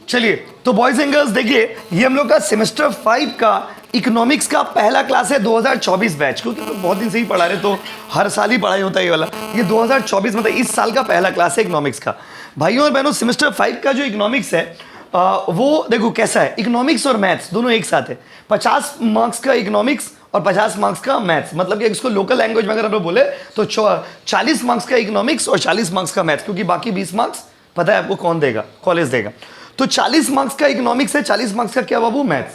चलिए तो boys and girls देखिए, ये हम लोग का सेमेस्टर 5 का इकोनॉमिक्स का पहला क्लास है 2024 बैच, क्योंकि तो बहुत दिन से ही पढ़ा रहे तो हर साल ही पढ़ाई होता है ये वाला। ये 2024 मतलब इस साल का पहला क्लास है इकोनॉमिक्स का। भाइयों और बहनों, सेमेस्टर 5 का जो इकोनॉमिक्स है वो देखो कैसा है, इकोनॉमिक्स और मैथ्स दोनों एक साथ है। 50 मार्क्स का इकोनॉमिक्स और 50 मार्क्स का मैथ्स, मतलब कि इसको लोकल लैंग्वेज में अगर हम लोग बोले तो 40 मार्क्स का इकोनॉमिक्स और 40 मार्क्स का मैथ्स, क्योंकि बाकी 20 मार्क्स पता है आपको कौन देगा, कॉलेज देगा। तो 40 मार्क्स का इकोनॉमिक्स है, 40 मार्क्स का क्या बाबू मैथ्स।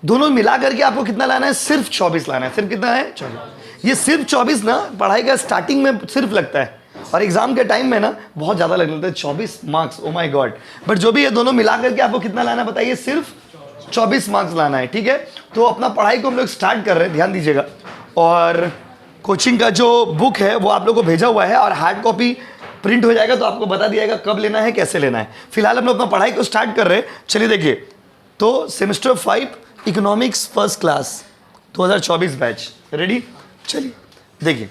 दोनों मिला करके आपको कितना लाना है, सिर्फ 24 लाना है। सिर्फ कितना है, 24। ये सिर्फ 24 ना पढ़ाई का स्टार्टिंग में सिर्फ लगता है, और एग्जाम के टाइम में ना बहुत ज्यादा लग जाता है 24 marks, oh my God. But जो भी है दोनों मिला करके आपको कितना लाना है बताइए, सिर्फ 24 मार्क्स लाना है। ठीक है, तो अपना पढ़ाई को हम लोग स्टार्ट कर रहे हैं, ध्यान दीजिएगा। और कोचिंग का जो बुक है वो आप लोग को भेजा हुआ है, और हार्ड कॉपी प्रिंट हो जाएगा तो आपको बता दिया जाएगा कब लेना है, कैसे लेना है। फिलहाल हम लोग अपना पढ़ाई को स्टार्ट कर रहे हैं। चलिए देखिए, तो semester 5 economics first class 2024 batch ready. चलिए देखिए,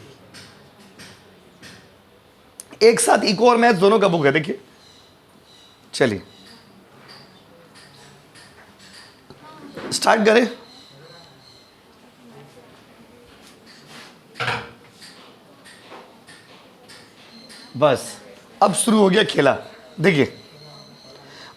एक साथ इको और मैथ्स दोनों का बुक है, देखिए। चलिए स्टार्ट करें। बस अब शुरू हो गया खेला। देखिए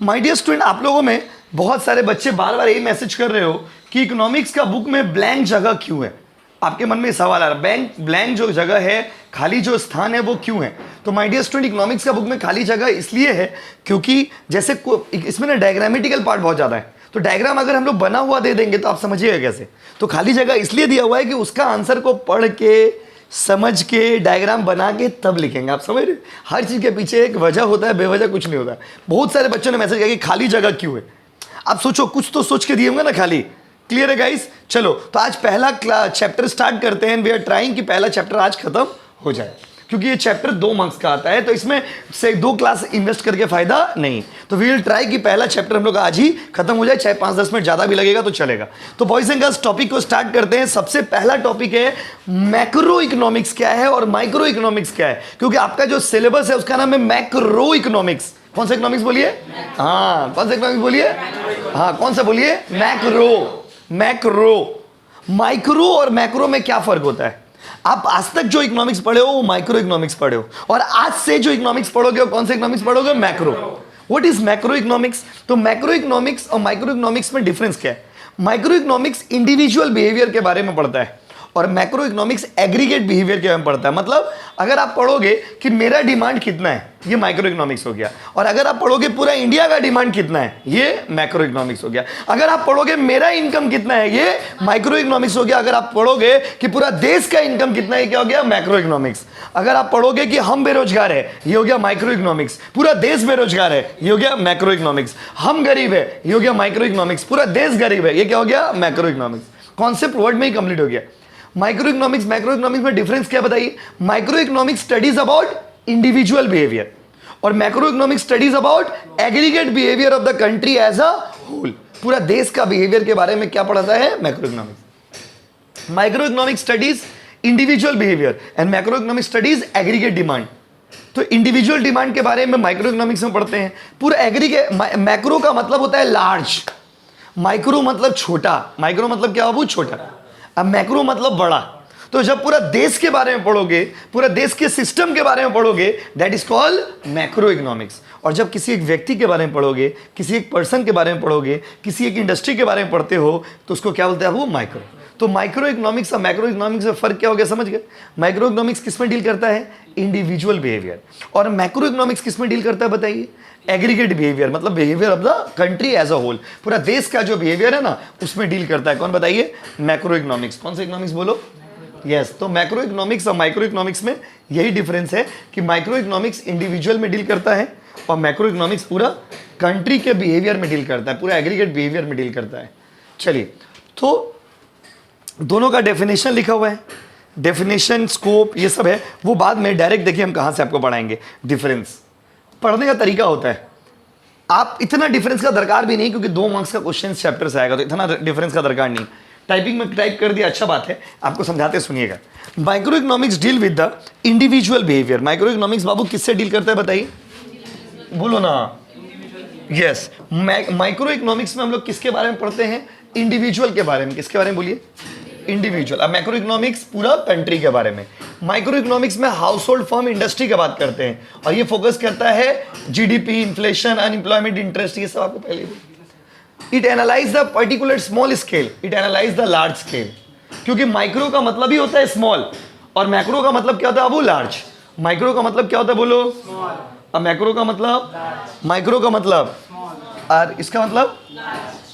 माय डियर स्टूडेंट, आप लोगों में बहुत सारे बच्चे बार बार यही मैसेज कर रहे हो कि इकोनॉमिक्स का बुक में ब्लैंक जगह क्यों है। आपके मन में सवाल आ रहा है, ब्लैंक जो जगह है, खाली जो स्थान है वो क्यों है। तो माय डियर स्टूडेंट, इकोनॉमिक्स का बुक में खाली जगह इसलिए है क्योंकि जैसे इसमें ना डायग्रामेटिकल पार्ट बहुत ज़्यादा है, तो डायग्राम अगर हम लोग बना हुआ दे देंगे तो आप समझिएगा कैसे। तो खाली जगह इसलिए दिया हुआ है कि उसका आंसर को पढ़ के, समझ के, डायग्राम बना के तब लिखेंगे। आप समझ रहे, हर चीज़ के पीछे एक वजह होता है, बेवजह कुछ नहीं होता है। बहुत सारे बच्चों ने मैसेज किया कि खाली जगह क्यों है। आप सोचो, कुछ तो सोच के दिए होंगे ना खाली। क्लियर है गाइस? चलो तो आज पहला चैप्टर स्टार्ट करते हैं। वी आर ट्राइंग कि पहला चैप्टर आज खत्म हो जाए, क्योंकि ये चैप्टर 2 मार्क्स का आता है, तो इसमें से 2 क्लास इन्वेस्ट करके फायदा नहीं। तो वी विल ट्राई कि पहला चैप्टर हम लोग आज ही खत्म हो जाए, चाहे 5-10 मिनट ज़्यादा भी लगेगा तो चलेगा। तो बॉयज एंड गर्ल्स, टॉपिक को स्टार्ट करते हैं। सबसे पहला टॉपिक है मैक्रो इकोनॉमिक्स क्या है और माइक्रो इकोनॉमिक्स क्या है, क्योंकि आपका जो सिलेबस है उसका नाम है मैक्रो इकोनॉमिक्स। कौन सा इकोनॉमिक्स बोलिए? हाँ, कौन सा इकोनॉमिक्स बोलिए? हाँ, कौन सा बोलिए? मैक्रो। मैक्रो, माइक्रो और मैक्रो में क्या फर्क होता है? आप आज तक जो इकोनॉमिक्स पढ़े हो वो माइक्रो इकोनॉमिक्स पढ़े हो, और आज से जो इकोनॉमिक्स पढ़ोगे वो कौन सा इकोनॉमिक्स पढ़ोगे? Macro. What is macro economics? तो मैक्रो इकोनॉमिक्स और माइक्रो इकोनॉमिक्स में डिफरेंस क्या है? माइक्रो इकोनॉमिक्स इंडिविजुअल बिहेवियर के बारे में पढ़ता है, और मैक्रो इकोनॉमिक्स एग्रीगेट बिहेवियर के बारे में पढ़ता है। मतलब अगर आप पढ़ोगे कि मेरा डिमांड कितना है, ये माइक्रो इकोनॉमिक्स हो गया। और अगर आप पढ़ोगे पूरा इंडिया का डिमांड कितना है, ये मैक्रो इकोनॉमिक्स हो गया। अगर आप पढ़ोगे मेरा इनकम कितना है, ये माइक्रो इकोनॉमिक्स हो गया। अगर आप पढ़ोगे कि पूरा देश का इनकम कितना है, क्या हो गया? Macro economics. अगर आप पढ़ोगे कि हम बेरोजगार है, ये हो गया माइक्रो इकोनॉमिक्स। पूरा देश बेरोजगार है, ये हो गया मैक्रो इकोनॉमिक्स। हम गरीब है, ये हो गया माइक्रो इकोनॉमिक्स। पूरा देश गरीब है, ये क्या हो गया? Macro economics. कॉन्सेप्ट वर्ड में ही कंप्लीट हो गया। माइक्रो इकोनॉमिक्स मैक्रो इकोनॉमिक्स में डिफरेंस क्या बताइए? Micro economics studies about individual behaviour, और macro economics studies about aggregate behaviour of the country as a whole. पूरा देश का बिहेवियर के बारे में क्या पढ़ाता है? Macro economics. Micro economics studies individual behaviour and macro economics studies aggregate demand. तो इंडिविजुअल डिमांड के बारे में माइक्रो इकोनॉमिक्स में पढ़ते हैं। पूरा एग्रीगेट, मैक्रो का मतलब होता है लार्ज, माइक्रो मतलब छोटा। माइक्रो मतलब क्या बाबू? छोटा। अब मैक्रो मतलब बड़ा। तो जब पूरा देश के बारे में पढ़ोगे, पूरा देश के सिस्टम के बारे में पढ़ोगे, that is called macro economics. और जब किसी एक व्यक्ति के बारे में पढ़ोगे, किसी एक पर्सन के बारे में पढ़ोगे, किसी एक इंडस्ट्री के बारे में पढ़ते हो, तो उसको क्या बोलते हैं वो? माइक्रो। तो माइक्रो इकोनॉमिक्स और मैक्रो इकोनॉमिक्स में फर्क क्या हो गया, समझ गए? माइक्रो इकोनॉमिक्स किस में डील करता है? Individual behaviour. और मैक्रो इकोनॉमिक्स किस में डील करता है बताइए? एग्रीगेट बिहेवियर, मतलब behaviour of the country as a whole. पूरा देश का जो बिहेवियर है ना, उसमें डील करता है। कौन बताइए? Macro economics. कौन सा इकोनॉमिक्स बोलो? यस। तो मैक्रो इकोनॉमिक्स और माइक्रो इकोनॉमिक्स में यही डिफरेंस है कि माइक्रो इकोनॉमिक्स इंडिविजुअल में डील करता है, और मैक्रो इकोनॉमिक्स पूरा कंट्री के बिहेवियर में डील करता है, पूरा एग्रीगेट बिहेवियर में डील करता है। चलिए, तो दोनों का डेफिनेशन लिखा हुआ है, डेफिनेशन, स्कोप, ये सब है। वो बाद में डायरेक्ट देखिए हम कहाँ से आपको पढ़ाएंगे। डिफरेंस पढ़ने का तरीका होता है। आप इतना डिफरेंस का दरकार भी नहीं, क्योंकि 2 मार्क्स का क्वेश्चन चैप्टर से आएगा, तो इतना डिफरेंस का दरकार नहीं। टाइपिंग में टाइप कर दिया, अच्छा बात है। आपको समझाते सुनिएगा। Micro economics deal with the individual behaviour. Micro economics बाबू किससे डील करता है बताइए? बोलो ना। यस, माइक्रो इकोनॉमिक्स में हम लोग किसके बारे में पढ़ते हैं? इंडिविजुअल के बारे में। किसके बारे में बोलिए? इंडिविजुअल। अब मैक्रो इकोनॉमिक्स पूरा कंट्री के बारे में। माइक्रो इकोनॉमिक्स में हाउस होल्ड, फर्म, इंडस्ट्री की बात करते हैं और ये फोकस करता है जीडीपी, इन्फ्लेशन, अनएम्प्लॉयमेंट, इंटरेस्ट, ये सब आपको पहले। It analyse the particular small scale, it analyse the large scale, क्योंकि माइक्रो का मतलब ही होता है स्मॉल और मैक्रो का मतलब क्या होता है? अब वो लार्ज। माइक्रो का मतलब क्या होता है? बोलो। अब मैक्रो का मतलब, माइक्रो का मतलब और इसका मतलब,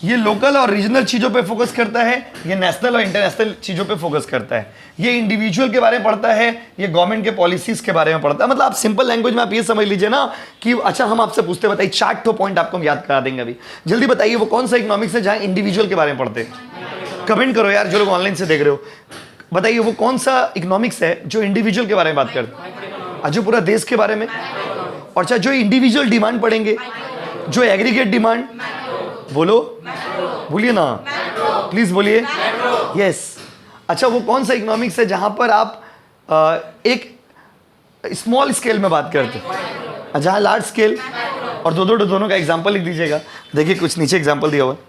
ये लोकल और रीजनल चीजों पे फोकस करता है, ये नेशनल और इंटरनेशनल चीजों पे फोकस करता है, ये इंडिविजुअल के बारे में पढ़ता है, ये गवर्नमेंट के पॉलिसीज के बारे में पढ़ता है। मतलब आप सिंपल लैंग्वेज में आप ये समझ लीजिए ना कि अच्छा, हम आपसे पूछते बताइए, 4 तो पॉइंट आपको हम याद करा देंगे अभी। जल्दी बताइए वो कौन सा इकोनॉमिक्स है जहां इंडिविजुअल के बारे में पढ़ते हैं? कमेंट करो यार, जो लोग ऑनलाइन से देख रहे हो, बताइए वो कौन सा इकोनॉमिक्स है जो इंडिविजुअल के बारे में बात करते हैं? जो पूरा देश के बारे में। और अच्छा, जो इंडिविजुअल डिमांड पढ़ेंगे, जो एग्रीगेट डिमांड, बोलो, बोलिए ना, प्लीज बोलिए। यस। अच्छा, वो कौन सा इकोनॉमिक्स है जहां पर आप एक स्मॉल स्केल में बात करते हैं, जहां लार्ज स्केल? और दोनों का एग्जांपल लिख दीजिएगा। देखिए कुछ नीचे एग्जांपल दिया हुआ है,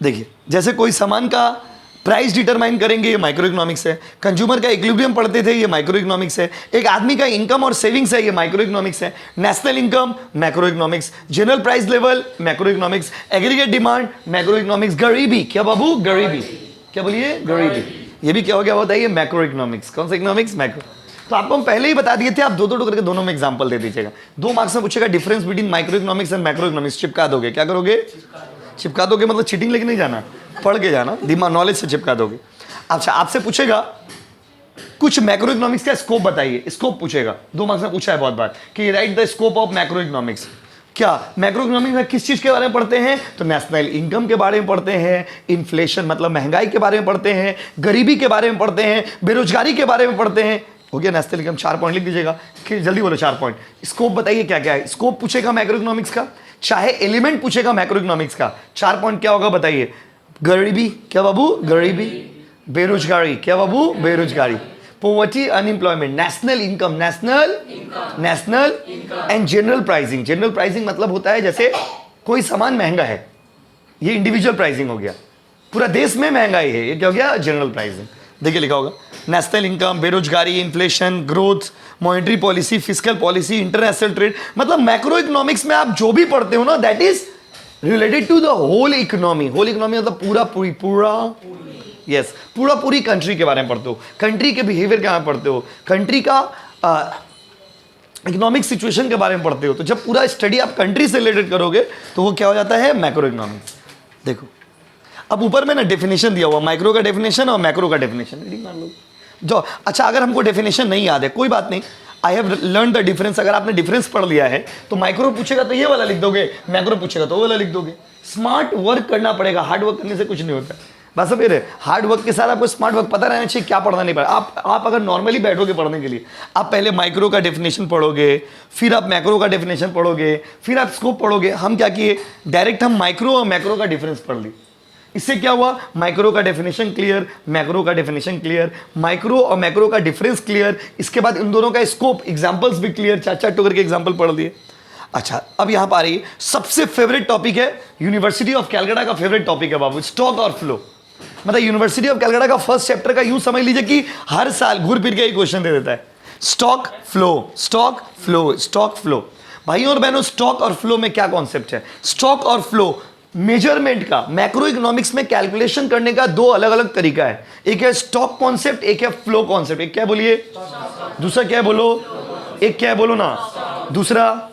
देखिए जैसे कोई सामान का प्राइस डिटरमाइन करेंगे, ये माइक्रो इकोनॉमिक्स है। कंज्यूमर का इक्विलिब्रियम पढ़ते थे, ये माइक्रो इकोनॉमिक्स है। एक आदमी का इनकम और सेविंग्स है, ये माइक्रो इकोनॉमिक्स है। National income, macro economics. General price level, macro economics. Aggregate demand, macro economics. गरीबी, क्या बाबू? गरीबी, क्या बोलिए? गरीबी, ये भी क्या हो गया बताइए? Macro economics. कौन सा इकोनॉमिक्स? मैक्रो। तो आपको हम पहले ही बता दिए थे, आप दो करके दोनों में एग्जांपल दे दीजिएगा। 2 मार्क्स में पूछेगा difference between micro economics and macro economics, चिपका दोगे। क्या करोगे? चिपका दोगे, मतलब चीटिंग लेके नहीं जाना, पढ़ के जाना, दिमाग नॉलेज से चिपका दोगे। अच्छा, आपसे पूछेगा कुछ मैक्रो इकोनॉमिक्स का स्कोप बताइए, स्कोप पूछेगा। 2 मार्क्स में पूछा है बहुत बार कि right the scope of macro economics. क्या मैक्रो इकोनॉमिक्स में किस चीज के बारे में पढ़ते हैं? तो नेशनल इनकम के बारे में पढ़ते हैं, इन्फ्लेशन मतलब महंगाई के बारे में पढ़ते हैं, गरीबी के बारे में पढ़ते हैं, बेरोजगारी के बारे में पढ़ते हैं। हो गया नेशनल इनकम। 4 पॉइंट लिख दीजिएगा, जल्दी बोलो 4 पॉइंट। स्कोप बताइए क्या क्या है? स्कोप पूछेगा मैक्रो इकोनॉमिक्स का, चाहे एलिमेंट पूछेगा मैक्रो इकोनॉमिक्स का। 4 पॉइंट क्या होगा बताइए? गरीबी, क्या बाबू? गरीबी। बेरोजगारी, क्या बाबू? बेरोजगारी। Poverty, unemployment. National income, national and general pricing. General pricing मतलब होता है जैसे कोई सामान महंगा है, ये इंडिविजुअल प्राइसिंग हो गया। पूरा देश में महंगाई है, ये क्या हो गया? General pricing. देखिए लिखा होगा नेशनल इनकम, बेरोजगारी, inflation, growth, monetary policy, fiscal policy, international trade. मतलब मैक्रो इकोनॉमिक्स में आप जो भी पढ़ते हो ना, that is related to the whole economy. Whole economy मतलब पूरा यस, पूरी कंट्री के बारे में पढ़ते हो, कंट्री के बिहेवियर के बारे में पढ़ते हो, कंट्री का इकोनॉमिक सिचुएशन के बारे में पढ़ते हो। तो जब पूरा स्टडी आप कंट्री से रिलेटेड करोगे तो वो क्या हो जाता है? Macro economics. देखो अब ऊपर में ना डेफिनेशन दिया हुआ, माइक्रो का डेफिनेशन और मैक्रो का डेफिनेशन, रीडिंग मान लो जो। अच्छा, अगर हमको डेफिनेशन नहीं याद है कोई बात नहीं, I have learn the difference. अगर आपने डिफरेंस पढ़ लिया है तो माइक्रो पूछेगा तो ये वाला लिख दोगे, मैक्रो पूछेगा तो वो वाला लिख दोगे। स्मार्ट वर्क करना पड़ेगा, हार्ड वर्क करने से कुछ नहीं होता। बस अब ये हार्ड वर्क के साथ आपको स्मार्ट वर्क पता रहना चाहिए, क्या पढ़ना नहीं पड़ा। आप अगर नॉर्मली बैठोगे पढ़ने के लिए, आप पहले माइक्रो का डेफिनेशन पढ़ोगे, फिर आप मैक्रो का डेफिनेशन पढ़ोगे, फिर आप स्कोप पढ़ोगे। हम क्या किए, डायरेक्ट हम माइक्रो और मैक्रो का डिफरेंस पढ़ ली। इससे क्या हुआ? माइक्रो का डेफिनेशन क्लियर, मैक्रो का डेफिनेशन क्लियर, माइक्रो और मैक्रो का डिफरेंस क्लियर। इसके बाद इन दोनों का स्कोप, एग्जांपल्स भी क्लियर, 4 टोकर के एग्जांपल पढ़ दिए। अच्छा, अब यहां पर आ रही सबसे फेवरेट टॉपिक है, यूनिवर्सिटी ऑफ कैलकाटा का फेवरेट टॉपिक है बाबू, स्टॉक और फ्लो। मतलब यूनिवर्सिटी ऑफ कैलकाटा का फर्स्ट चैप्टर का यूं समझ लीजिए कि हर साल घूर फिर के ही क्वेश्चन दे देता है, stock flow, stock flow, stock flow. भाइयों और बहनों, स्टॉक और फ्लो में क्या कॉन्सेप्ट है? स्टॉक और फ्लो मेजरमेंट का, मैक्रो इकोनॉमिक्स में कैलकुलेशन करने का 2 अलग अलग तरीका है। एक है स्टॉक कॉन्सेप्ट, एक है फ्लो कॉन्सेप्ट। एक क्या बोलिए? दूसरा क्या है बोलो? एक क्या है बोलो ना? दूसरा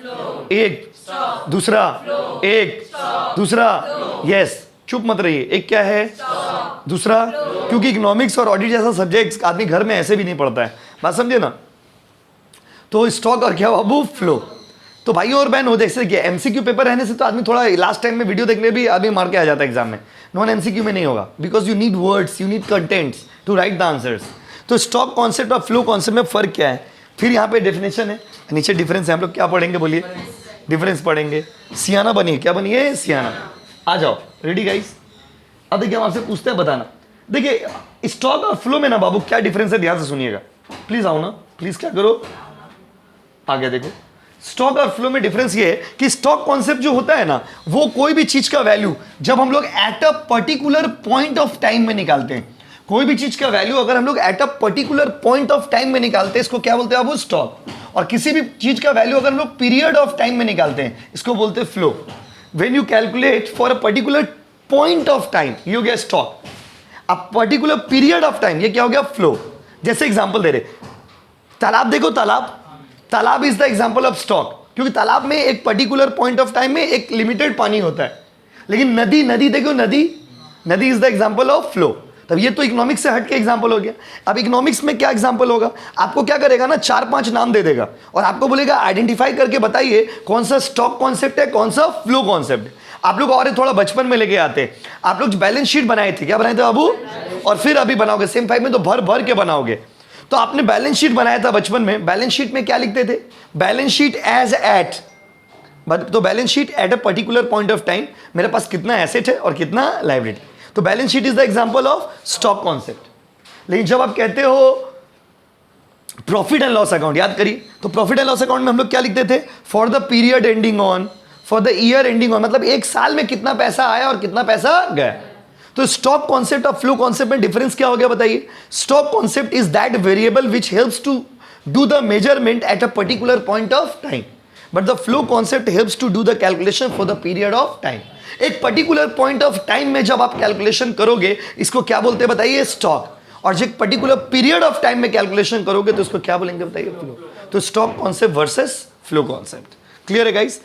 एक, दूसरा एक, दूसरा यस, चुप मत रहिए। एक क्या है? दूसरा। क्योंकि इकोनॉमिक्स और ऑडिट जैसा सब्जेक्ट आदमी घर में ऐसे भी नहीं पढ़ता है, बात समझे ना। तो स्टॉक और क्या बाबू? फ्लो। तो भाइयों और बहन हो, जैसे कि एमसीक्यू पेपर रहने से तो आदमी थोड़ा लास्ट टाइम में वीडियो देखने भी आदमी मार के आ जाता है एग्जाम में। नॉन एमसीक्यू में नहीं होगा, because you need words, you need contents to write the answers. तो स्टॉक कॉन्सेप्ट और फ्लो कॉन्सेप्ट में फर्क क्या है? फिर यहाँ पे डेफिनेशन है, नीचे डिफरेंस है। हम लोग क्या पढ़ेंगे बोलिए? डिफरेंस पढ़ेंगे। सियाना बनिए, क्या बनिए? सियाना। आ जाओ, रेडी गाइस? अब देखिए हम आपसे पूछते हैं, बताना। देखिए स्टॉक और फ्लो में ना बाबू क्या डिफरेंस है, ध्यान से सुनिएगा। प्लीज आओ ना, प्लीज क्या करो, आ गया देखो। स्टॉक और फ्लो में डिफरेंस ये है कि स्टॉक कॉन्सेप्ट जो होता है ना, वो कोई भी चीज का वैल्यू जब हम लोग eight a particular point of time में निकालते हैं, कोई भी चीज का वैल्यू अगर हम लोग eight a particular point of time में निकालते हैं, इसको क्या बोलते हैं, वो स्टॉक। और किसी भी चीज का वैल्यू अगर हम लोग पीरियड ऑफ टाइम में निकालते हैं, इसको बोलते हैं flow. When you calculate for a particular point of time, ये हो गया स्टॉक। अब पर्टिकुलर पीरियड ऑफ टाइम, ये क्या हो गया, फ्लो। जैसे एग्जांपल दे रहे, तालाब देखो, तालाब is the example of stock, क्योंकि तालाब में एक पर्टिकुलर पॉइंट ऑफ टाइम में एक लिमिटेड पानी होता है। लेकिन नदी देखो, नदी is the example of flow. तब ये तो इकोनॉमिक्स से हट के एग्जांपल हो गया। अब इकोनॉमिक्स में क्या एग्जांपल होगा, आपको क्या करेगा ना, 4-5 नाम दे देगा और आपको बोलेगा आइडेंटिफाई करके बताइए कौन सा स्टॉक कॉन्सेप्ट है, कौन सा फ्लो कॉन्सेप्ट है। आप लोग और थोड़ा बचपन में लेके आते, आप लोग बैलेंस शीट बनाए थे, क्या बनाए थे बाबू, और फिर अभी बनाओगे सेम 5 में तो भर भर के बनाओगे। तो आपने बैलेंस शीट बनाया था बचपन में, बैलेंस शीट में क्या लिखते थे, बैलेंस शीट एज एट, तो balance sheet at a particular point of time, मेरे पास कितना एसेट है और कितना लायबिलिटी। तो balance sheet is the example of stock concept. लेकिन जब आप कहते हो प्रॉफिट एंड लॉस अकाउंट, याद करिए, तो प्रॉफिट एंड लॉस अकाउंट में हम लोग क्या लिखते थे, for the period ending on, for the year ending on, मतलब एक साल में कितना पैसा आया और कितना पैसा गया। तो स्टॉक कॉन्सेप्ट और फ्लो कॉन्सेप्ट में डिफरेंस क्या हो गया बताइए। Stock concept is that variable which helps to do the measurement at a particular point of time, but the flow concept helps to do the calculation for the period of time. एक particular point of time में जब आप calculation करोगे, इसको क्या बोलते हैं बताइए, स्टॉक। और जब पर्टिकुलर पीरियड ऑफ टाइम में कैलकुलेशन करोगे तो इसको क्या बोलेंगे बताइए, फ्लो। तो stock concept versus flow concept, clear है guys.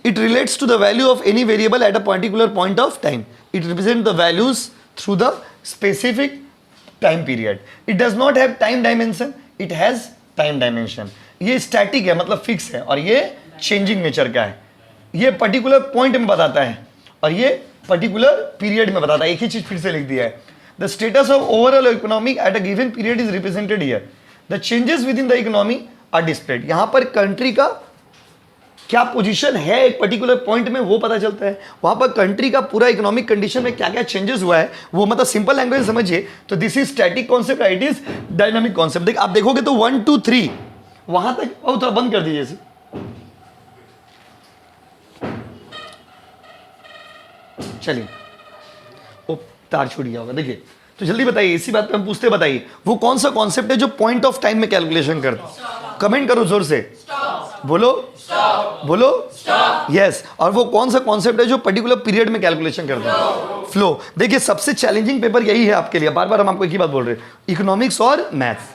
It relates to the value of any variable at a particular point of time. It represents the values through the specific time period. It does not have time dimension. It has time dimension. ये static है, मतलब fix है, और ये changing nature का है। ये particular point में बताता है और ये particular period में बताता है। एक ही चीज फिर से लिख दिया है। The status of overall economy at a given period is represented here. The changes within the economy are displayed. यहाँ पर country का क्या पोजीशन है एक पर्टिकुलर पॉइंट में वो पता चलता है। वहां पर कंट्री का पूरा इकोनॉमिक कंडीशन में क्या क्या चेंजेस हुआ है वो, मतलब सिंपल लैंग्वेज समझिए तो this is static concept, it is dynamic concept. आप देखोगे तो 1 2 3 वहां तक, और थोड़ा बंद कर दीजिए इसे, चलिए ओ तार छूट गया होगा, देखिए। तो जल्दी बताइए, इसी बात पे हम पूछते, बताइए वो कौन सा कॉन्सेप्ट है जो पॉइंट ऑफ टाइम में कैलकुलेशन करता, कमेंट करो जोर से, बोलो बोलो यस। और वो कौन सा कॉन्सेप्ट है जो पर्टिकुलर पीरियड में कैलकुलेशन करता है, फ्लो। देखिए सबसे चैलेंजिंग पेपर यही है आपके लिए, बार बार हम आपको एक ही बात बोल रहे हैं, इकोनॉमिक्स और मैथ्स।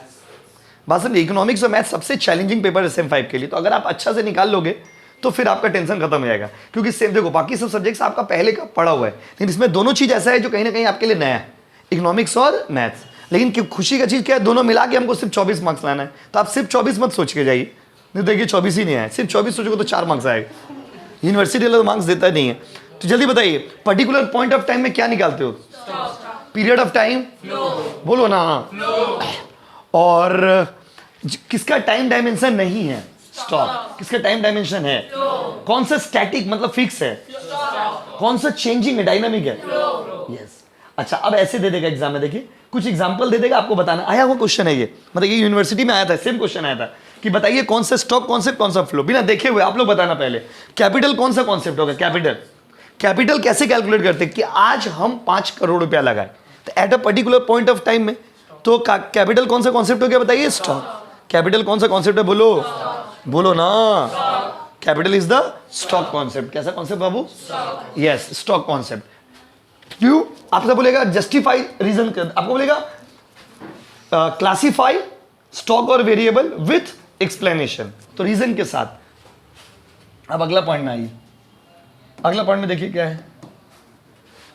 बात समझिए, इकोनॉमिक्स और मैथ्स सबसे चैलेंजिंग पेपर है सेम 5 के लिए। तो अगर आप अच्छा से निकाल लोगे तो फिर आपका टेंशन खत्म हो जाएगा, क्योंकि सेम देखो बाकी सब सब्जेक्ट्स आपका पहले का पढ़ा हुआ है, लेकिन इसमें दोनों चीज ऐसा है जो कहीं ना कहीं आपके लिए नया है, इकोनॉमिक्स और मैथ्स। लेकिन खुशी का चीज क्या है, दोनों मिला के हमको सिर्फ 24 मार्क्स लाना है। तो आप सिर्फ 24 मत सोच के जाइए, नहीं देखिए 24 ही नहीं है, सिर्फ 24 सोचोगे तो 4 मार्क्स आएगा, यूनिवर्सिटी वाला तो मार्क्स देता नहीं है। तो जल्दी बताइए, पर्टिकुलर पॉइंट ऑफ टाइम में क्या निकालते हो, पीरियड ऑफ टाइम, बोलो ना। और किसका टाइम डायमेंशन नहीं है, स्टॉक। किसका टाइम डायमेंशन है, कौन सा स्टैटिक मतलब फिक्स है, कौन सा चेंजिंग है, डायनामिक है, यस। अच्छा अब ऐसे दे देगा एग्जाम में, देखिए कुछ एग्जांपल दे देगा, आपको बताना। आया हुआ क्वेश्चन है ये, मतलब ये यूनिवर्सिटी में आया था, सेम क्वेश्चन आया था कि बताइए कौन सा स्टॉक कॉन्सेप्ट, कौन सा फ्लो, बिना देखे हुए आप लोग बताना। पहले कैपिटल कौन सा कॉन्सेप्ट होगा, कैपिटल कैसे कैलकुलेट करते हैं कि आज हम 5 करोड़ रुपया लगाए तो eight a particular point of time में, तो कैपिटल कौन सा कॉन्सेप्ट हो गया बताइए, स्टॉक। कैपिटल कौन सा कॉन्सेप्ट है, बोलो बोलो ना, capital is the stock concept. कैसा कॉन्सेप्ट बाबू, यस स्टॉक कॉन्सेप्ट। क्यों, आपसे बोलेगा जस्टिफाई रीजन, आपको बोलेगा क्लासिफाई स्टॉक और वेरिएबल विथ एक्सप्लेनेशन, तो रीजन के साथ। अब अगला पॉइंट में आइए, अगला पॉइंट में देखिए क्या है,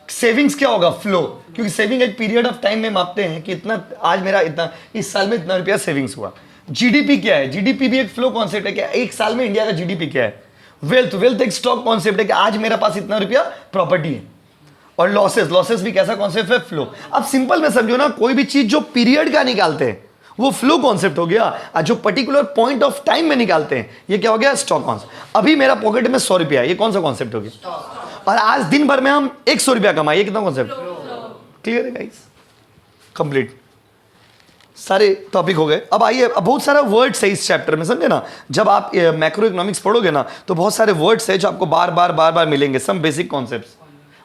सेविंग्स क्या होगा, फ्लो। क्योंकि सेविंग एक पीरियड ऑफ टाइम में मापते हैं कि इतना आज मेरा इतना, इस साल में इतना रुपया सेविंग्स हुआ। जीडीपी क्या है, जीडीपी भी एक फ्लो कॉन्सेप्ट है, क्या एक साल में इंडिया का जीडीपी क्या है। वेल्थ एक स्टॉक कॉन्सेप्ट है कि आज मेरा पास इतना रुपया प्रॉपर्टी है। और लॉसेस भी कैसा कॉन्सेप्ट है, फ्लो। अब सिंपल में समझो ना, कोई भी चीज जो पीरियड का निकालते हैं वो फ्लो कॉन्सेप्ट हो गया, और जो पर्टिकुलर पॉइंट ऑफ टाइम में निकालते हैं ये क्या हो गया, स्टॉक कॉन्सेप्ट। अभी मेरा पॉकेट में 100 रुपया, ये कौन सा कॉन्सेप्ट हो गया, और आज दिन भर में हम 100 रुपया कमाए, ये कितना कॉन्सेप्ट, क्लियर है गाइस, कंप्लीट। सारे टॉपिक हो गए। अब आइए, अब बहुत सारा वर्ड्स है इस चैप्टर में, समझे ना। जब आप मैक्रो इकोनॉमिक्स पढ़ोगे ना तो बहुत सारे वर्ड्स है जो आपको बार बार मिलेंगे, सम बेसिक कॉन्सेप्ट्स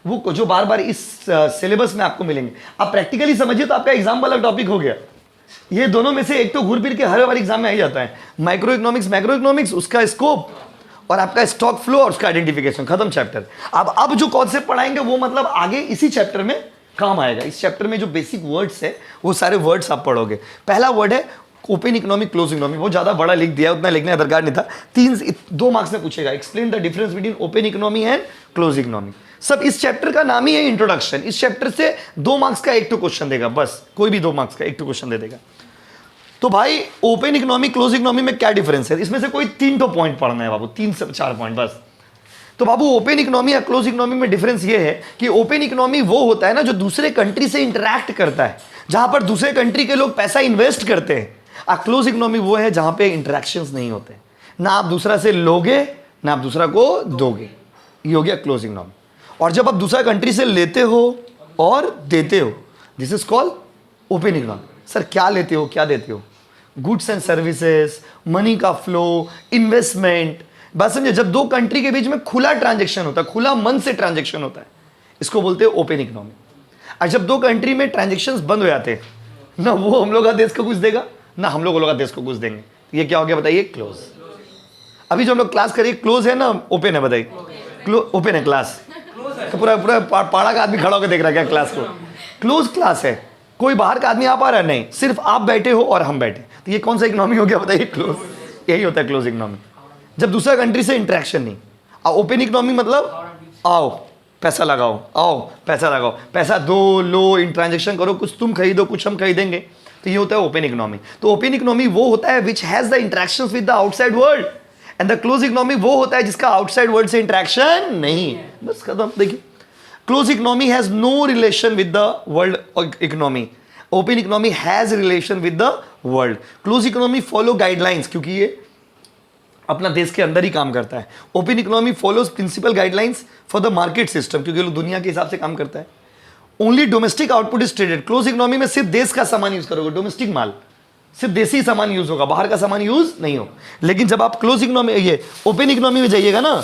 वो जो बार बार इस सिलेबस में आपको मिलेंगे। आप प्रैक्टिकली समझिए तो आपका एग्जाम वाला टॉपिक हो गया। ये दोनों में से एक तो घूर फिर के हर बार एग्जाम में आ ही जाता है। माइक्रो इकोनॉमिक्स, उसका स्कोप और आपका स्टॉक फ्लो और उसका आइडेंटिफिकेशन, खत्म चैप्टर। अब जो कॉन्सेप्ट पढ़ाएंगे वो मतलब आगे इसी चैप्टर में काम आएगा। इस चैप्टर में जो बेसिक वर्ड्स है वो सारे वर्ड्स आप पढ़ोगे। पहला वर्ड है ओपन इकोनॉमी, क्लोज इकोनॉमी। वो ज्यादा बड़ा लिख दिया, उतना लिखने का दरकार नहीं था। 2 मार्क्स में पूछेगा, explain the difference between open economy and close economy. सब इस चैप्टर का नाम ही है इंट्रोडक्शन। इस चैप्टर से 2 मार्क्स का 1 क्वेश्चन देगा, बस कोई भी 2 मार्क्स का 1 क्वेश्चन दे देगा। तो भाई ओपन इकोनॉमी क्लोज इकोनॉमी में क्या डिफरेंस है, इसमें से कोई 3 तो पॉइंट पढ़ना है बाबू, 3 से 4 पॉइंट बस। तो बाबू ओपन इकोनॉमी या क्लोज इकोनॉमी में डिफरेंस ये है कि ओपन इकोनॉमी वो होता है ना जो दूसरे कंट्री से इंटरैक्ट करता है, जहां पर दूसरे कंट्री के लोग पैसा इन्वेस्ट करते हैं। और क्लोज इकोनॉमी वो है जहां पे इंटरेक्शंस नहीं होते, ना आप दूसरा से लोगे ना आप दूसरा को दोगे। ये हो गया क्लोज इकोनॉमी। और जब आप दूसरा कंट्री से लेते हो और देते हो, this is called open economy. Sir क्या लेते हो क्या देते हो? गुड्स एंड सर्विसेज, मनी का फ्लो, इन्वेस्टमेंट। बात समझे, जब 2 कंट्री के बीच में खुला ट्रांजेक्शन होता है, खुला मन से ट्रांजेक्शन होता है, इसको बोलते हैं ओपन इकोनॉमी। और जब 2 कंट्री में ट्रांजेक्शन्स बंद हो जाते हैं, ना वो हम लोग का देश को कुछ देगा ना हम लोग का देश को कुछ देंगे, तो ये क्या हो गया बताइए? क्लोज। अभी जो हम लोग क्लास करिए क्लोज है ना ओपन है? बताइए। ओपन है क्लास, तो पूरा पाड़ा का आदमी खड़ा होकर देख रहा है क्या क्लास को? क्लोज क्लास है, कोई बाहर का आदमी आ पा रहा है नहीं, सिर्फ आप बैठे हो और हम बैठे। तो ये कौन सा इकोनॉमी हो गया बताइए? क्लोज। यही होता है क्लोज इकोनॉमी, जब दूसरा कंट्री से इंटरेक्शन नहीं। और ओपन इकोनॉमी मतलब आओ पैसा लगाओ, आओ पैसा लगाओ, पैसा दो लो, इन ट्रांजेक्शन करो, कुछ तुम खरीदो कुछ हम खरीदेंगे। तो ये होता है ओपन इकोनॉमी। तो ओपन इकोनॉमी वो होता है which has the interactions with the outside world, and the close economy वो होता है जिसका आउटसाइड वर्ल्ड से इंटरेक्शन नहीं है। बस खत्म। देखिए, close economy has no relation with the world economy, open economy has relation with the world. Close economy follow guidelines, क्योंकि ये अपना देश के अंदर ही काम करता है। Open economy follows principal guidelines for the market system, क्योंकि लोग दुनिया के हिसाब से काम करता है। Only domestic output is traded. Close economy में सिर्फ देश का सामान यूज करोगे, डोमेस्टिक माल, सिर्फ देसी सामान यूज होगा, बाहर का सामान यूज नहीं हो। लेकिन जब आप क्लोज इकोनॉमी, ये ओपन इकोनॉमी में जाइएगा ना,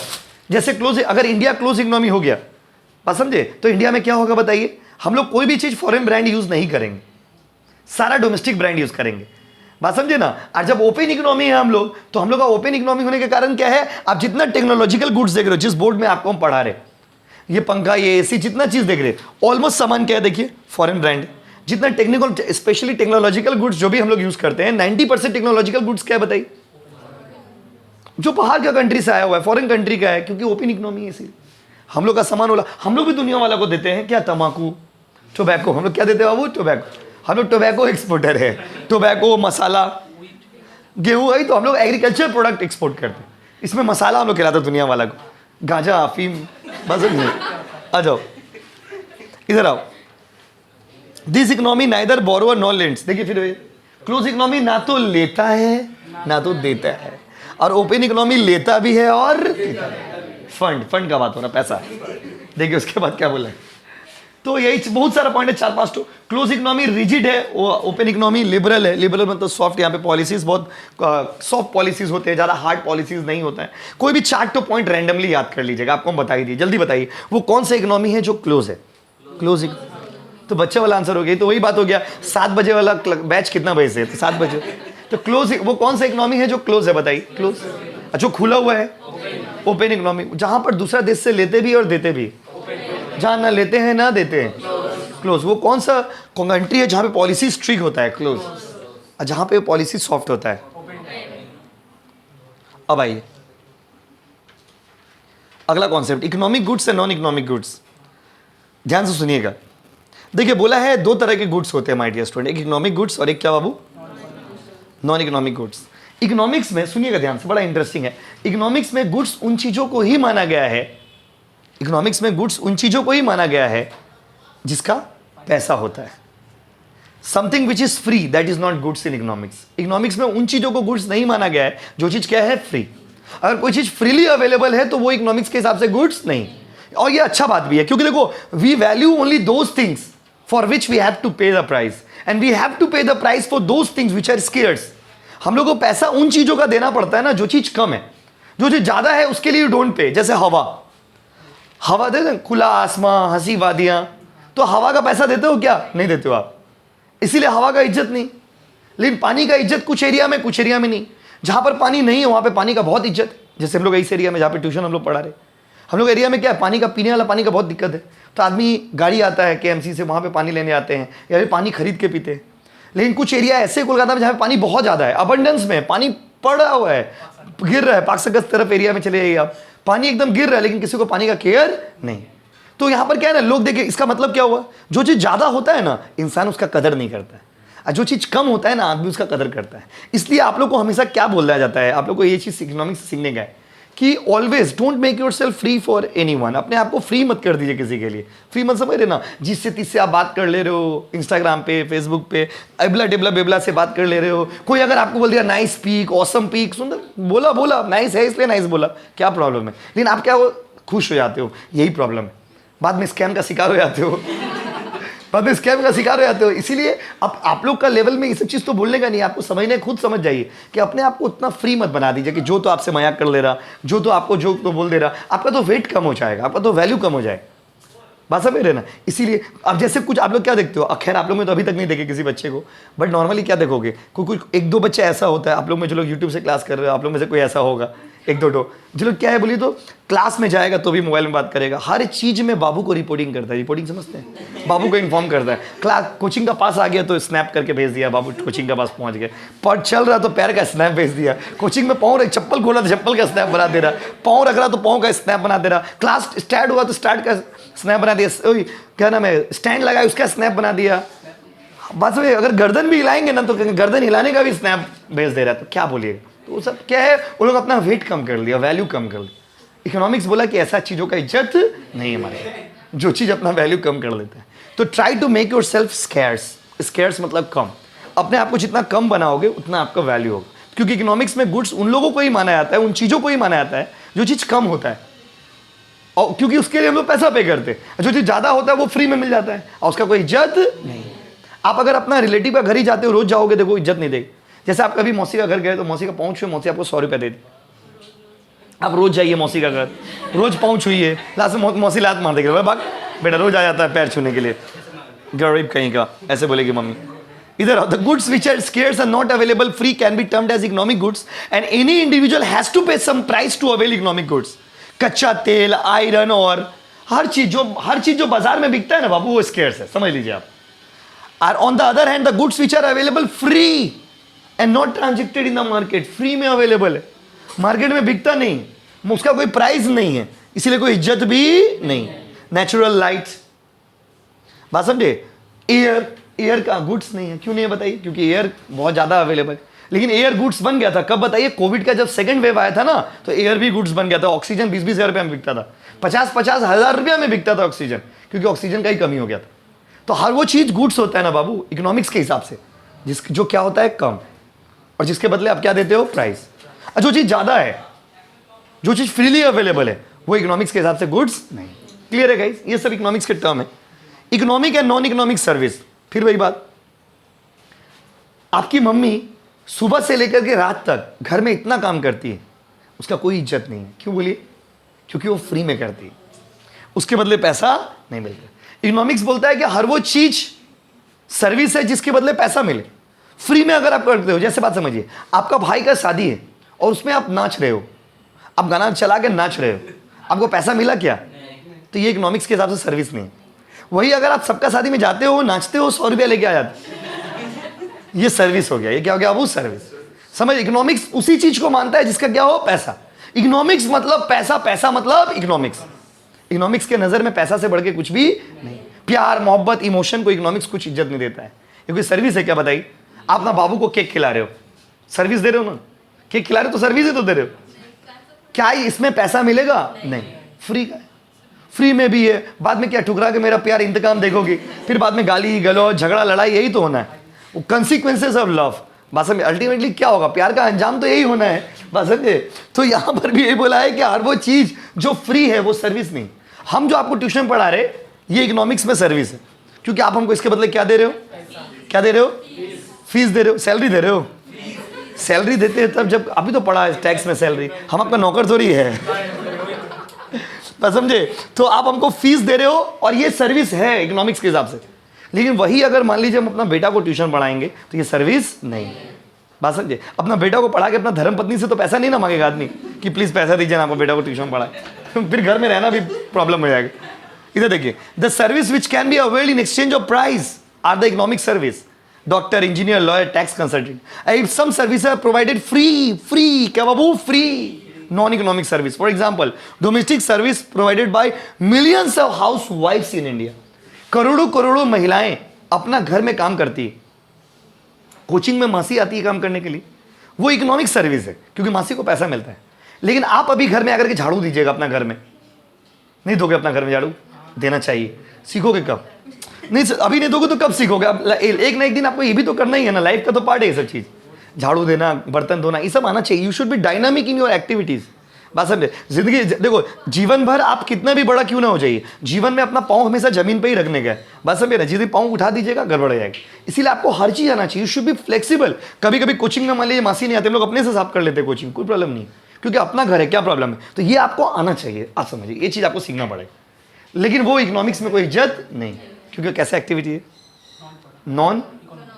जैसे क्लोज, अगर इंडिया क्लोज इकोनॉमी हो गया, बात समझे, तो इंडिया में क्या होगा बताइए? हम लोग कोई भी चीज फॉरेन ब्रांड यूज नहीं करेंगे, सारा डोमेस्टिक ब्रांड यूज करेंगे। बात समझे ना। और जब ओपन इकोनॉमी है हम लोग, तो हम लोग का ओपन इकोनॉमी होने के कारण क्या है? आप जितना टेक्नोलॉजिकल गुड्स देख रहे हो, जिस बोर्ड में आपको हम पढ़ा रहे, ये पंखा, ये एसी, जितना चीज देख रहे, ऑलमोस्ट सामान क्या है देखिए? Foreign brand. जितना टेक्निकल, स्पेशली टेक्नोलॉजिकल गुड्स जो भी हम लोग यूज करते हैं, 90% टेक्नोलॉजिकल गुड्स क्या है बताइए? जो बाहर का कंट्री से आया हुआ है, फॉरेन कंट्री का है, क्योंकि ओपन इकोनॉमी है। इसीलिए हम लोग का सामान वाला, हम लोग भी दुनिया वाला को देते हैं क्या? तंबाकू, टोबैको। हम लोग क्या देते हैं बाबू? टोबैको। हम लोग टोबैको एक्सपोर्टर है, टोबैको, मसाला, गेहूं है, तो हम लोग एग्रीकल्चर प्रोडक्ट एक्सपोर्ट करते हैं। इसमें मसाला हम लोग खिलाते हैं दुनिया वाला को, गांजा, अफीम। बस आ जाओ, इधर आओ। This economy neither borrower nor lends. देखिए फिर क्लोज इकोनॉमी ना तो लेता है ना तो देता है, और ओपन इकोनॉमी लेता भी है और फंड का बात हो रहा, पैसा। देखिए उसके बाद क्या बोला है, तो यही बहुत सारा पॉइंट है, 4-5 तो। क्लोज इकोनॉमी रिजिड है, ओपन इकोनॉमी लिबरल है। लिबरल मतलब सॉफ्ट, यहाँ पे पॉलिसीज बहुत सॉफ्ट पॉलिसीज होते हैं, ज़्यादा हार्ड पॉलिसीज नहीं होता है। कोई भी 4 तो पॉइंट रैंडमली याद कर लीजिएगा, आपको हम बताई दी। जल्दी बताइए वो कौन सा इकोनॉमी है जो क्लोज है? क्लोज। तो बच्चे वाला आंसर हो गया। तो वही बात हो गया, 7 बजे वाला बैच कितना बजे से? तो 7 बजे। तो क्लोज वो कौन सा इकोनॉमी है जो क्लोज है बताइए? क्लोज। जो खुला हुआ है ओपन इकोनॉमी, जहां पर दूसरा देश से लेते भी और देते भी, जहां ना लेते हैं ना देते हैं, क्लोज। वो कौन सा कंट्री है जहां पे पॉलिसी स्ट्रिक्ट होता है? क्लोज। और जहां पे पॉलिसी सॉफ्ट होता है? अब आइए अगला concept, economic goods and non economic goods. ध्यान से सुनिएगा। देखिए बोला है 2 तरह के गुड्स होते हैं माय डियर स्टूडेंट, एक इकोनॉमिक गुड्स और एक क्या बाबू? Non economic goods. इकोनॉमिक्स में सुनिएगा ध्यान से, बड़ा इंटरेस्टिंग है। इकोनॉमिक्स में गुड्स उन चीजों को ही माना गया है, इकोनॉमिक्स में गुड्स उन चीजों को ही माना गया है जिसका पैसा होता है। Something which is free that is not goods in economics. Economics में उन चीजों को गुड्स नहीं माना गया है जो चीज क्या है? फ्री। अगर कोई चीज फ्रीली अवेलेबल है तो वो इकोनॉमिक्स के हिसाब से गुड्स नहीं। और ये अच्छा बात भी है, क्योंकि देखो we value only those things for which we have to pay the price, and we have to pay the price for those things which are scarce. हम लोग को पैसा उन चीजों का देना पड़ता है ना जो चीज कम है। जो चीज ज्यादा है उसके लिए यू डोंट पे। जैसे हवा दे दें, खुला आसमां, हंसी वादियां, तो हवा का पैसा देते हो क्या? नहीं देते हो आप, इसीलिए हवा का इज्जत नहीं। लेकिन पानी का इज्जत कुछ एरिया में, कुछ एरिया में नहीं। जहां पर पानी नहीं है वहां पे पानी का बहुत इज्जत। जैसे हम लोग इस एरिया में जहाँ पे ट्यूशन हम लोग पढ़ा रहे, हम लोग एरिया में क्या है, पानी का, पीने वाला पानी का बहुत दिक्कत है। तो आदमी गाड़ी आता है KMC से, वहाँ पे पानी लेने आते हैं या फिर पानी खरीद के पीते हैं। लेकिन कुछ एरिया ऐसे कोलकाता में जहाँ पे पानी बहुत ज़्यादा है, अबंडेंस में पानी पड़ा हुआ है, गिर रहा है। पाकसगज तरफ एरिया में चले जाइए आप, पानी एकदम गिर रहा है, लेकिन किसी को पानी का केयर नहीं। तो यहाँ पर क्या है ना, लोग देखिए इसका मतलब क्या हुआ, जो चीज़ ज़्यादा होता है ना इंसान उसका कदर नहीं करता है, और जो चीज़ कम होता है ना आदमी उसका कदर करता है। इसलिए आप लोग को हमेशा क्या बोला जाता है, आप लोग को ये चीज़ इकोनॉमिक्स सीखने का है कि always don't make your self free for anyone. अपने आप को फ्री मत कर दीजिए किसी के लिए। फ्री मत समझ रहे ना, जिससे तिससे आप बात कर ले रहे हो इंस्टाग्राम पे, फेसबुक पे, अबला डिबला बेबला से बात कर ले रहे हो। कोई अगर आपको बोल दिया नाइस पीक, ऑसम पीक, सुंदर, बोला नाइस है इसलिए नाइस बोला, क्या प्रॉब्लम है? लेकिन आप क्या वो खुश हो जाते हो, यही प्रॉब्लम है। बाद में स्कैम का शिकार हो जाते हो बाद में स्कैम का शिकार हो जाते हो। इसीलिए अब आप लोग का लेवल में ये सब चीज़ तो बोलने का नहीं, आपको समझने खुद समझ जाइए कि अपने आप को उतना फ्री मत बना दीजिए कि जो तो आपसे मजाक कर ले रहा, जो तो आपको जो तो बोल दे रहा, आपका तो वेट कम हो जाएगा, आपका तो वैल्यू कम हो जाएगा। बात समझ रहे ना। इसीलिए अब जैसे कुछ आप लोग क्या देखते हो, खैर आप लोग में तो अभी तक नहीं देखे किसी बच्चे को, बट नॉर्मली क्या देखोगे, कुछ एक दो बच्चे ऐसा होता है, आप लोग में जो लोग यूट्यूब से क्लास कर रहे हो, आप लोग में से कोई ऐसा होगा एक दो जो लोग क्या है बोलिए तो क्लास में जाएगा तो भी मोबाइल में बात करेगा, हर चीज में बाबू को रिपोर्टिंग करता है। रिपोर्टिंग समझते हैं, बाबू को इन्फॉर्म करता है। क्लास कोचिंग का पास आ गया तो स्नैप करके भेज दिया, बाबू कोचिंग का पास पहुंच गए। पर चल रहा तो पैर का स्नैप भेज दिया, कोचिंग में पाँव चप्पल खोला तो चप्पल का स्नैप बना दे रहा, पाँव रख रहा तो पाँव का स्नैप बना दे रहा, क्लास स्टार्ट हुआ तो स्टार्ट का स्नैप बना दिया, क्या नाम है, स्टैंड लगाया उसका स्नैप बना दिया। बस अगर गर्दन भी हिलाएंगे ना तो गर्दन हिलाने का भी स्नैप भेज दे रहा है, तो क्या बोलिएगा। तो वो सब क्या है, वो लोग अपना वेट कम कर लिया, वैल्यू कम कर लिया। इकोनॉमिक्स बोला कि ऐसा चीज़ों का इज्जत नहीं है हमारे, जो चीज़ अपना वैल्यू कम कर लेते हैं। तो try to make yourself scarce. Scarce मतलब कम। अपने आप को जितना कम बनाओगे उतना आपका वैल्यू होगा, क्योंकि इकोनॉमिक्स में गुड्स उन लोगों को ही माना जाता है, उन चीज़ों को ही माना जाता है जो चीज़ कम होता है, और क्योंकि उसके लिए हम लोग पैसा पे करते हैं। जो चीज़ ज़्यादा होता है वो फ्री में मिल जाता है और उसका कोई इज्जत नहीं। आप अगर अपना रिलेटिव का घर ही जाते हो, रोज जाओगे, देखो इज्जत नहीं देगी। जैसे आप कभी मौसी का घर गए तो मौसी का पाँव छुए, मौसी आपको 100 रुपये दे दी। आप रोज जाइए मौसी का घर, रोज पाँव छुइए, लास्ट में मौसी लात मार देगी, भाग बेटा रोज आ जाता है पैर छूने के लिए, गरीब कहीं का, ऐसे बोलेगी मम्मी। इधर the goods which are scarce are not available free can be termed as economic goods and any individual has to pay some price to avail economic goods. कच्चा तेल, आयरन और हर चीज जो बाजार में बिकता है ना बाबू, वो स्केर्स है, समझ लीजिए आप। और on the other hand the goods which are available free and not transacted in the market, free में अवेलेबल है, मार्केट में बिकता नहीं, उसका कोई प्राइस नहीं है, इसीलिए कोई इज्जत भी नहीं। नेचुरल लाइट, बात समझे। एयर का गुड्स नहीं है, क्यों नहीं है बताइए, क्योंकि एयर बहुत ज्यादा अवेलेबल है। लेकिन एयर गुड्स बन गया था कब बताइए, कोविड का जब सेकंड वेव आया था ना, तो एयर भी गुड्स बन गया था। ऑक्सीजन 20-20 हज़ार रुपये में बिकता था, 50-50 हज़ार रुपये में बिकता था ऑक्सीजन, क्योंकि ऑक्सीजन का ही कमी हो गया था। तो हर वो चीज गुड्स होता है ना बाबू इकोनॉमिक्स के हिसाब से, जो क्या होता है कम, और जिसके बदले आप क्या देते हो, प्राइस। जो चीज ज्यादा है, जो चीज फ्रीली अवेलेबल है, वो इकोनॉमिक्स के हिसाब से गुड्स नहीं। क्लियर है गाइस, ये सब इकोनॉमिक्स के टर्म है। Economic and non economic service, फिर वही बात। आपकी मम्मी सुबह से लेकर के रात तक घर में इतना काम करती है, उसका कोई इज्जत नहीं है, क्यों बोलिए, क्योंकि वो फ्री में करती है, उसके बदले पैसा नहीं मिलता। इकोनॉमिक्स बोलता है कि हर वो चीज सर्विस है जिसके बदले पैसा मिले, फ्री में अगर आप करते हो। जैसे बात समझिए, आपका भाई का शादी है और उसमें आप नाच रहे हो, आप गाना चला के नाच रहे हो, आपको पैसा मिला क्या, तो ये इकोनॉमिक्स के हिसाब से सर्विस नहीं है। वही अगर आप सबका शादी में जाते हो, नाचते हो, 100 रुपया लेके आ जाते, ये सर्विस हो गया। ये क्या हो गया, वो सर्विस। समझ, इकोनॉमिक्स उसी चीज को मानता है जिसका क्या हो, पैसा। इकोनॉमिक्स मतलब पैसा, पैसा मतलब इकोनॉमिक्स। इकोनॉमिक्स के नजर में पैसा से बढ़ के कुछ भी नहीं। प्यार, मोहब्बत, इमोशन को इकोनॉमिक्स कुछ इज्जत नहीं देता है। ये कोई सर्विस है क्या बताइए। आप ना बाबू को केक खिला रहे हो, सर्विस दे रहे हो ना, केक खिला रहे हो तो सर्विस ही तो दे रहे हो। क्या इसमें पैसा मिलेगा, नहीं, फ्री का है। फ्री में भी है, बाद में क्या ठुकरा के मेरा प्यार इंतकाम देखोगी, फिर बाद में गाली गलौज झगड़ा लड़ाई, यही तो होना है, वो कंसिक्वेंसेस ऑफ लव। बस में अल्टीमेटली क्या होगा, प्यार का अंजाम तो यही होना है, बस समझे। तो यहाँ पर भी यही बोला है कि हर वो चीज जो फ्री है वो सर्विस नहीं। हम जो आपको ट्यूशन पढ़ा रहे, ये इकोनॉमिक्स में सर्विस है, क्योंकि आप हमको इसके बदले क्या दे रहे हो, क्या दे रहे हो? फीस दे रहे हो, सैलरी दे रहे हो? सैलरी देते हैं तब जब, अभी तो पड़ा है टैक्स में सैलरी, हम आपका नौकर थोड़ी है। बस समझे? तो आप हमको फीस दे रहे हो और ये सर्विस है इकोनॉमिक्स के हिसाब से। लेकिन वही अगर मान लीजिए हम अपना बेटा को ट्यूशन पढ़ाएंगे तो ये सर्विस नहीं है। बात समझे? अपना बेटा को पढ़ा के अपना धर्म पत्नी से तो पैसा नहीं ना मांगेगा आदमी कि प्लीज पैसा दीजिए ना, आपको बेटा को ट्यूशन पढ़ाए। फिर घर में रहना भी प्रॉब्लम हो जाएगा। इधर देखिए, the service which can be availed in exchange of price are the economic service. Doctor, engineer, lawyer, tax consultant, some service are provided free क्या बाबू? Free non economic service. For example, domestic service provided by millions of हाउस वाइफ्स in India. करोड़ों करोड़ों महिलाएं अपना घर में काम करती है, कोचिंग में मासी आती है काम करने के लिए, वो इकोनॉमिक सर्विस है क्योंकि मासी को पैसा मिलता है। लेकिन आप अभी घर में आकर के झाड़ू दीजिएगा अपना घर में, नहीं दोगे अपना घर में झाड़ू? देना चाहिए। सीखोगे कब? नहीं अभी नहीं दोगे तो कब सीखोगे? अब एक ना एक दिन आपको ये भी तो करना ही है ना, लाइफ का तो पार्ट है ये सब चीज। झाड़ू देना, बर्तन धोना, ये सब आना चाहिए। You should be dynamic in your activities. बात समझे? जिंदगी देखो, जीवन भर आप कितना भी बड़ा क्यों ना हो जाइए, जीवन में अपना पाँव हमेशा जमीन पे ही रखने का है। बात समझे ना? जिस पाँव उठा दीजिएगा गड़बड़ हो जाएगी। इसीलिए आपको हर चीज आना चाहिए। You should be flexible. कभी कभी कोचिंग में मान लीजिए मासी नहीं आते, हम लोग अपने से साफ कर लेते हैं कोचिंग, कोई प्रॉब्लम नहीं, क्योंकि अपना घर है, क्या प्रॉब्लम है? तो ये आपको आना चाहिए। आप समझिए, ये चीज आपको सीखना पड़ेगा। लेकिन वो इकोनॉमिक्स में कोई इज्जत नहीं, क्योंकि कैसा एक्टिविटी है? नॉन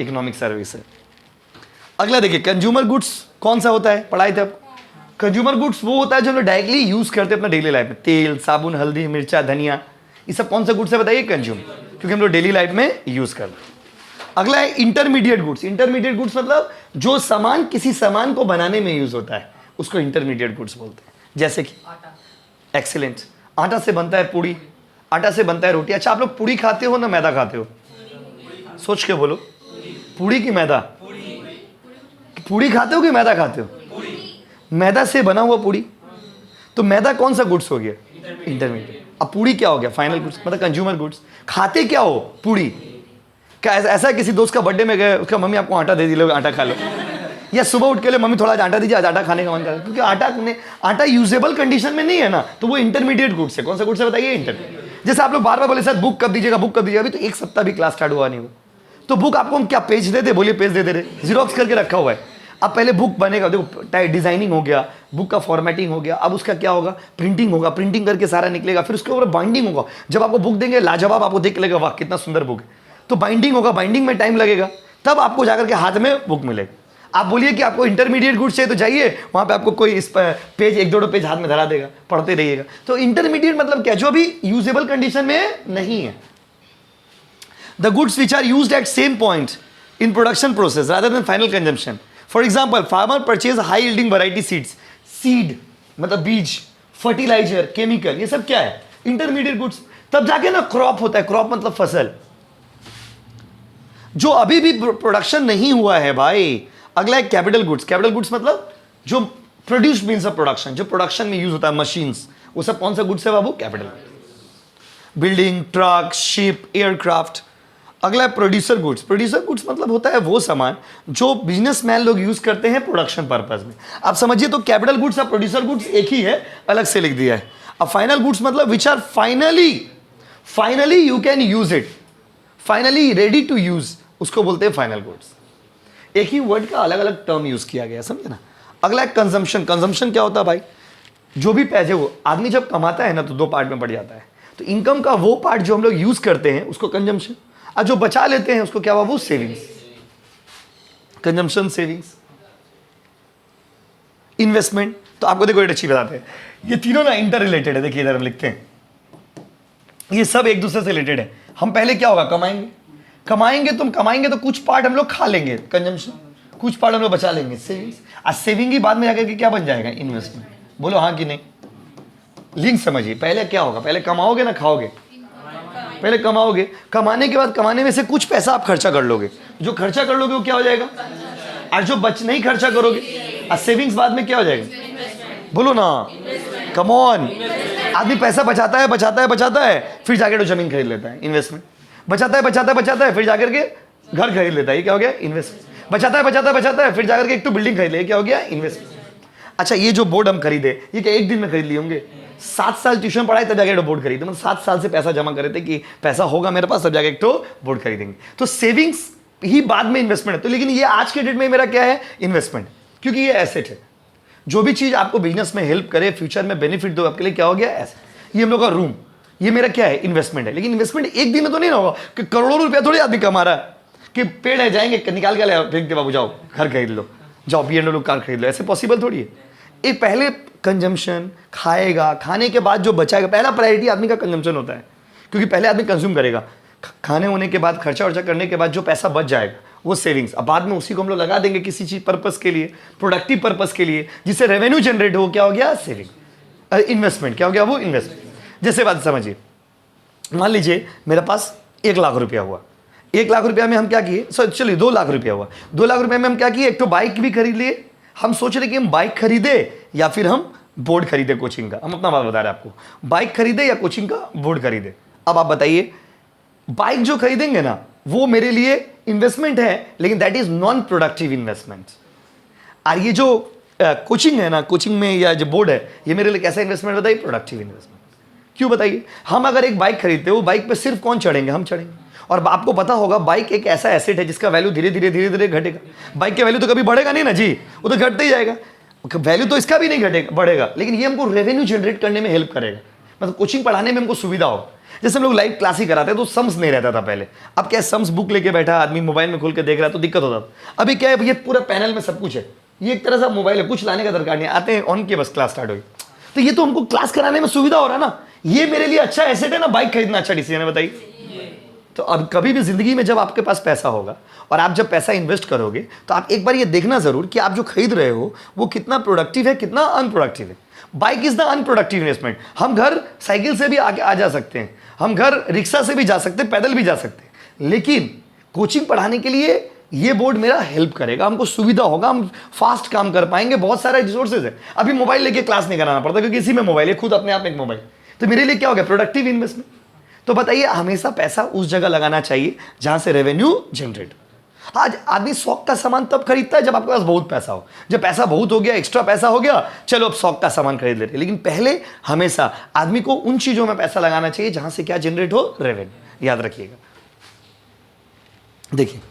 इकोनॉमिक सर्विस है। अगला देखिए, कंज्यूमर गुड्स कौन सा होता है? पढ़ाई थे आप। कंज्यूमर गुड्स वो होता है जो हम लोग डायरेक्टली यूज करते हैं अपना डेली लाइफ में। तेल, साबुन, हल्दी, मिर्चा, धनिया, ये सब कौन सा गुड्स है बताइए? कंज्यूम, क्योंकि हम लोग डेली लाइफ में यूज करते हैं। अगला है इंटरमीडिएट गुड्स। इंटरमीडिएट गुड्स मतलब जो सामान किसी सामान को बनाने में यूज होता है, उसको इंटरमीडिएट गुड्स बोलते हैं। जैसे कि एक्सीलेंट, आटा से बनता है पूड़ी, आटा से बनता है रोटी। अच्छा, आप लोग पूड़ी खाते हो ना मैदा खाते हो? सोच के बोलो, पूड़ी की मैदा? पूड़ी खाते हो कि मैदा खाते हो? मैदा से बना हुआ पूड़ी। तो मैदा कौन सा गुड्स हो गया? इंटरमीडिएट। अब पूड़ी क्या हो गया? फाइनल गुड्स, मतलब कंज्यूमर गुड्स। खाते क्या हो? पूड़ी। क्या ऐसा है किसी दोस्त का बर्थडे में गए, उसका मम्मी आपको आटा दे दी, लो आटा खा लो, या सुबह उठ के लिए मम्मी थोड़ा आटा दीजिए, आज आटा खाने का मन कर रहा है, क्योंकि आटा यूजेबल कंडीशन में नहीं है ना, तो वो इंटरमीडिएट गुड्स है। कौन सा गुड्स है बताइए? इंटरमीडिएट। जैसे आप लोग बार बार बोले सर बुक कब दीजिएगा, बुक कब दीजिएगा, अभी तो एक सप्ताह भी क्लास स्टार्ट हुआ नहीं हुआ, तो बुक आपको हम क्या पेज दे दे? बोलिए पेज दे दे रहे, जीरोक्स करके रखा हुआ है। अब पहले बुक बनेगा, देखो डिजाइनिंग हो गया, बुक का फॉर्मेटिंग हो गया, अब उसका क्या होगा? प्रिंटिंग होगा, प्रिंटिंग करके सारा निकलेगा, फिर उसके ऊपर बाइंडिंग होगा। जब आपको बुक देंगे लाजवाब, आपको देख लगेगा वाह कितना सुंदर बुक है, तो बाइंडिंग होगा, बाइंडिंग में टाइम लगेगा, तब आपको जाकर के हाथ में बुक मिलेगा। आप बोलिए कि आपको इंटरमीडिएट गुड्स चाहिए तो जाइए वहां पे, आपको कोई इस पेज एक दो पेज हाथ में धरा देगा, पढ़ते रहिएगा। तो इंटरमीडिएट मतलब क्या? जो अभी यूजेबल कंडीशन में नहीं है। The goods which are used at same point in production process rather than final consumption. For example, farmer purchase high yielding variety seeds. Seed मतलब बीज, फर्टिलाइजर, केमिकल, ये सब क्या है? Intermediate goods. तब जाके ना क्रॉप होता है। क्रॉप मतलब फसल, जो अभी भी प्रोडक्शन नहीं हुआ है भाई। अगला है कैपिटल गुड्स। कैपिटल गुड्स मतलब जो प्रोड्यूस मीन्स ऑफ प्रोडक्शन, जो प्रोडक्शन में यूज होता है, मशीन्स, वो सब कौन सा गुड्स है बाबू? Capital. Building, truck, ship, aircraft. अगला है प्रोड्यूसर गुड्स। प्रोड्यूसर गुड्स मतलब होता है वो सामान जो बिजनेसमैन लोग यूज करते हैं प्रोडक्शन पर्पस में। आप समझिए, तो कैपिटल गुड्स और प्रोड्यूसर गुड्स एक ही है, अलग से लिख दिया है। अब फाइनल गुड्स मतलब which are finally you can use it, finally ready to use, उसको बोलते हैं फाइनल गुड्स। एक ही वर्ड का अलग अलग टर्म यूज किया गया, समझे ना। अगला है कंजम्पशन। कंजम्पशन क्या होता है भाई? जो भी पैसे वो आदमी जब कमाता है ना, तो दो पार्ट में बढ़ जाता है। तो इनकम का वो पार्ट जो हम लोग यूज करते हैं उसको कंजम्पशन, और जो बचा लेते हैं उसको क्या बाबू? सेविंग्स। Consumption, savings, investment. तो आपको देखो एक अच्छी बताते हैं, ये तीनों ना इंटर रिलेटेड है। देखिए इधर हम लिखते हैं, ये सब एक दूसरे से रिलेटेड है। हम पहले क्या होगा? कमाएंगे तो कुछ पार्ट हम लोग खा लेंगे, कंजम्पशन, कुछ पार्ट हम लोग बचा लेंगे, सेविंग्स। और सेविंग ही बाद में जाकर के क्या बन जाएगा? इन्वेस्टमेंट। बोलो हाँ कि नहीं? लिंक समझिए, पहले क्या होगा? पहले कमाओगे ना खाओगे? पहले कमाओगे, कमाने के बाद कमाने में से कुछ पैसा आप खर्चा कर लोगे, जो खर्चा कर लोगे वो क्या हो जाएगा? और जो बच नहीं खर्चा करोगे, और सेविंग्स बाद में क्या हो जाएगा? बोलो ना, कम ऑन। आदमी पैसा बचाता है, फिर जाकर तो जमीन खरीद लेता है, इन्वेस्टमेंट। बचाता है, फिर जाकर के घर खरीद लेता है, ये क्या हो गया? इन्वेस्टमेंट। बचाता है, फिर जाकर के एक तो बिल्डिंग खरीद ले, क्या हो गया? इन्वेस्टमेंट। अच्छा, ये जो बोर्ड हम खरीदे, ये क्या एक दिन में खरीद लिए होंगे? 7 साल ट्यूशन पढ़ाए तब जाके बोर्ड खरीदे, मतलब 7 साल से पैसा जमा करे थे कि पैसा होगा मेरे पास, तब जाके एक तो बोर्ड खरीदेंगे। तो सेविंग्स ही बाद में इन्वेस्टमेंट है। तो लेकिन ये आज के डेट में मेरा क्या है, इन्वेस्टमेंट, क्योंकि ये एसेट है। जो भी चीज़ आपको बिजनेस में हेल्प करे, फ्यूचर में बेनिफिट दो, आपके लिए क्या हो गया, एसेट। ये हम लोग का रूम, ये मेरा क्या है, इन्वेस्टमेंट है। लेकिन इन्वेस्टमेंट एक दिन में तो नहीं ना होगा कि करोड़ों रुपया थोड़ी आदमी कमा रहा है कि पेड़ है जाएंगे निकाल के ले फेंक दे, बाबू जाओ घर खरीद लो, जाओ BMW कार खरीद लो, ऐसे पॉसिबल थोड़ी है। एक पहले कंजम्पशन, खाएगा, खाने के बाद जो बचाएगा, पहला प्रायोरिटी आदमी का कंजम्पशन होता है, क्योंकि पहले आदमी कंज्यूम करेगा, खाने होने के बाद खर्चा वर्चा करने के बाद जो पैसा बच जाएगा वो सेविंग्स, अब बाद में उसी को हम लोग लगा देंगे किसी चीज पर्पस के लिए, प्रोडक्टिव पर्पस के लिए, जिससे रेवेन्यू जनरेट हो, क्या हो गया, सेविंग। इन्वेस्टमेंट क्या हो गया, वो इन्वेस्टमेंट। जैसे बात समझिए, मान लीजिए मेरे पास 1 लाख रुपया हुआ, 1 लाख रुपया में हम क्या किए, चलिए 2 लाख रुपया हुआ, 2 लाख रुपया में हम क्या किए, एक तो बाइक भी खरीद लिए। हम सोच रहे कि हम बाइक खरीदे या फिर हम बोर्ड खरीदे कोचिंग का, हम अपना बात बता रहे हैं आपको, बाइक खरीदे या कोचिंग का बोर्ड खरीदे। अब आप बताइए, बाइक जो खरीदेंगे ना वो मेरे लिए इन्वेस्टमेंट है, लेकिन that is non productive investment. और ये जो कोचिंग है ना, कोचिंग में या जो बोर्ड है, ये मेरे लिए कैसा इन्वेस्टमेंट बताइए, प्रोडक्टिव इन्वेस्टमेंट। क्यों बताइए, हम अगर एक बाइक खरीदते हैं, वो बाइक पे सिर्फ कौन चढ़ेंगे, हम चढ़ेंगे। और आपको पता होगा बाइक एक ऐसा एसेट है जिसका वैल्यू धीरे धीरे घटेगा। बाइक का वैल्यू तो कभी बढ़ेगा नहीं ना जी, वो तो घटते ही जाएगा, वैल्यू तो इसका भी नहीं घटेगा, बढ़ेगा, लेकिन ये हमको रेवेन्यू जनरेट करने में हेल्प करेगा, मतलब कोचिंग पढ़ाने में हमको सुविधा हो। जैसे हम लोग लाइव क्लास ही कराते हैं तो सम्स नहीं रहता था पहले, अब क्या सम्स बुक लेके बैठा आदमी मोबाइल में खोल के देख रहा है तो दिक्कत होता था। अभी क्या है, ये पूरा पैनल में सब कुछ है, ये एक तरह से मोबाइल है, कुछ लाने का दरकार नहीं, आते हैं ऑन किए बस क्लास स्टार्ट हुई। तो ये तो हमको क्लास कराने में सुविधा हो रहा है ना, ये मेरे लिए अच्छा एसेट है ना, बाइक खरीदना अच्छा डिसीजन है, बताइए। तो अब कभी भी जिंदगी में जब आपके पास पैसा होगा और आप जब पैसा इन्वेस्ट करोगे तो आप एक बार ये देखना जरूर कि आप जो खरीद रहे हो वो कितना प्रोडक्टिव है, कितना अनप्रोडक्टिव है। Bike is the unproductive investment. हम घर साइकिल से भी आगे आ जा सकते हैं, हम घर रिक्शा से भी जा सकते हैं, पैदल भी जा सकते हैं, लेकिन कोचिंग पढ़ाने के लिए ये बोर्ड मेरा हेल्प करेगा, हमको सुविधा होगा, हम फास्ट काम कर पाएंगे, बहुत सारे रिसोर्सेज है। अभी मोबाइल लेके क्लास नहीं कराना पड़ता क्योंकि इसी में मोबाइल है, खुद अपने आप में एक मोबाइल। तो मेरे लिए क्या हो गया, प्रोडक्टिव इन्वेस्टमेंट। तो बताइए, हमेशा पैसा उस जगह लगाना चाहिए जहां से रेवेन्यू जनरेट। आज आदमी शौक का सामान तब खरीदता है जब आपके पास बहुत पैसा हो, जब पैसा बहुत हो गया, एक्स्ट्रा पैसा हो गया, चलो अब शौक का सामान खरीद लेते हैं। लेकिन पहले हमेशा आदमी को उन चीजों में पैसा लगाना चाहिए जहां से क्या जनरेट हो, रेवेन्यू। याद रखिएगा। देखिए,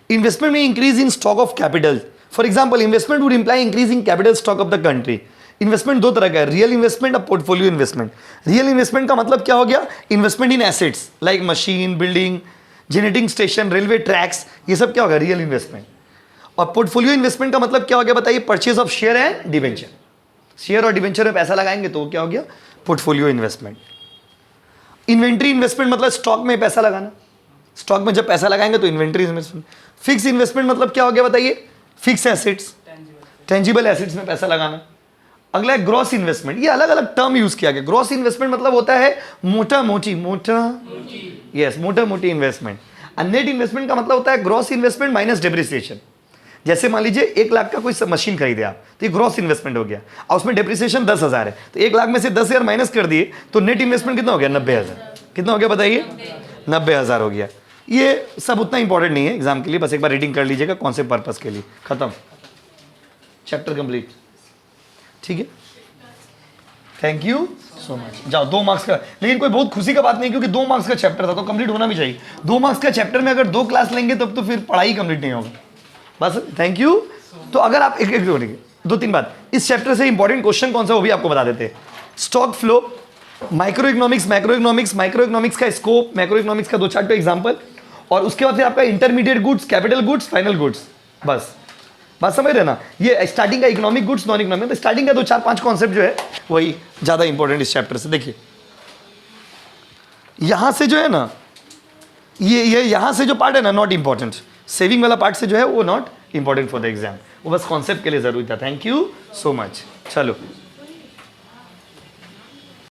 इन्वेस्टमेंट में increase in stock of capital. For example, investment would imply increasing capital stock of the country. Investment दो तरह का है, रियल इन्वेस्टमेंट और पोर्टफोलियो इन्वेस्टमेंट। रियल इन्वेस्टमेंट का मतलब क्या हो गया, इन्वेस्टमेंट इन assets like machine, building, generating station, railway tracks, ये सब क्या होगा, रियल इन्वेस्टमेंट। और पोर्टफोलियो इन्वेस्टमेंट का मतलब क्या हो गया बताइए, purchase of share and debenture. Share और डिवेंचर में पैसा लगाएंगे तो क्या हो गया, पोर्टफोलियो इन्वेस्टमेंट। इन्वेंट्री इन्वेस्टमेंट मतलब स्टॉक में पैसा लगाना, स्टॉक में जब पैसा लगाएंगे तो इन्वेंट्री इन्वेस्टमेंट। फिक्स इन्वेस्टमेंट मतलब क्या हो गया बताइए, फिक्स एसेट्स, टेंजिबल एसेट्स में पैसा लगाना। अगला है ग्रॉस इन्वेस्टमेंट, ये अलग अलग टर्म यूज किया गया। ग्रॉस इन्वेस्टमेंट मतलब होता है मोटा मोटी इन्वेस्टमेंट। और नेट इन्वेस्टमेंट का मतलब होता है ग्रॉस इन्वेस्टमेंट माइनस डेप्रिसिएशन। जैसे मान लीजिए 1 लाख का कोई मशीन खरीदे आप, तो ये ग्रॉस इन्वेस्टमेंट हो गया, और उसमें डेप्रिसिएशन 10,000 है, तो 1 लाख में से 10,000 माइनस कर दिए तो नेट इन्वेस्टमेंट कितना हो गया, 90,000। कितना हो गया बताइए, 90,000 हो गया। ये सब उतना इंपॉर्टेंट नहीं है एग्जाम के लिए, बस एक बार रीडिंग कर लीजिएगा कौन से पर्पस के लिए। खत्म, चैप्टर कंप्लीट, ठीक है। Thank you so much. जाओ 2 मार्क्स का, लेकिन कोई बहुत खुशी का बात नहीं क्योंकि 2 मार्क्स का चैप्टर था तो कंप्लीट होना भी चाहिए। 2 मार्क्स का चैप्टर में अगर 2 क्लास लेंगे तब तो फिर पढ़ाई कंप्लीट नहीं होगा। बस थैंक यू। तो अगर आप एक 2-3 बात, इस चैप्टर से इंपॉर्टेंट क्वेश्चन कौन सा वो भी आपको बता देते हैं। Stock flow, micro economics, micro economics का स्कोप, मैक्रो इकोनॉमिक्स का 2-4 एग्जाम्पल, और उसके बाद फिर आपका intermediate goods, capital goods, final goods. बस बात समझ रहे ना, ये स्टार्टिंग का इकोनॉमिक गुड्स, नॉन इकोनॉमिक, तो स्टार्टिंग का 2-4-5 कॉन्सेप्ट जो है वही ज्यादा इंपॉर्टेंट इस चैप्टर से। देखिए यहां से जो है ना, ये यहां से जो पार्ट है ना नॉट इंपॉर्टेंट, सेविंग वाला पार्ट से जो है वो not important for the exam, वो बस कॉन्सेप्ट के लिए जरूरी था। Thank you so much. चलो